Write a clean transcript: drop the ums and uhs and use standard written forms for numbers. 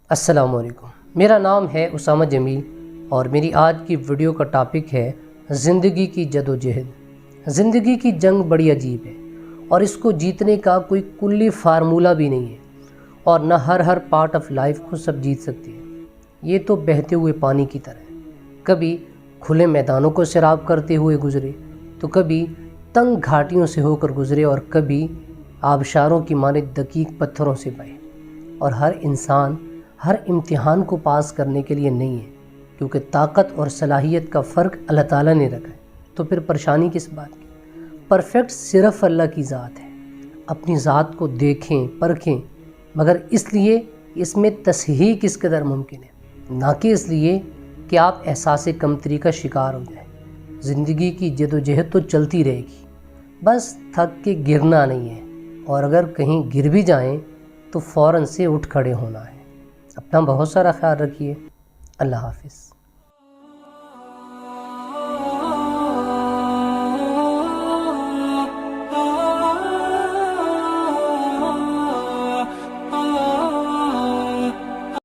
السلام علیکم، میرا نام ہے اسامہ جمیل اور میری آج کی ویڈیو کا ٹاپک ہے زندگی کی جد و جہد۔ زندگی کی جنگ بڑی عجیب ہے اور اس کو جیتنے کا کوئی کلی فارمولہ بھی نہیں ہے، اور نہ ہر پارٹ آف لائف کو سب جیت سکتی ہے۔ یہ تو بہتے ہوئے پانی کی طرح ہے، کبھی کھلے میدانوں کو سیراب کرتے ہوئے گزرے تو کبھی تنگ گھاٹیوں سے ہو کر گزرے اور کبھی آبشاروں کی مانند دقیق پتھروں سے بہے۔ اور ہر انسان ہر امتحان کو پاس کرنے کے لیے نہیں ہے، کیونکہ طاقت اور صلاحیت کا فرق اللہ تعالیٰ نے رکھا ہے۔ تو پھر پریشانی کس بات کی؟ پرفیکٹ صرف اللہ کی ذات ہے۔ اپنی ذات کو دیکھیں، پرکھیں، مگر اس لیے اس میں تصحیح کس قدر ممکن ہے، نہ کہ اس لیے کہ آپ احساس کمتری کا شکار ہو جائیں۔ زندگی کی جد و جہد تو چلتی رہے گی، بس تھک کے گرنا نہیں ہے، اور اگر کہیں گر بھی جائیں تو فوراً سے اٹھ کھڑے ہونا ہے۔ اپنا بہت سارا خیال رکھیے۔ اللہ حافظ۔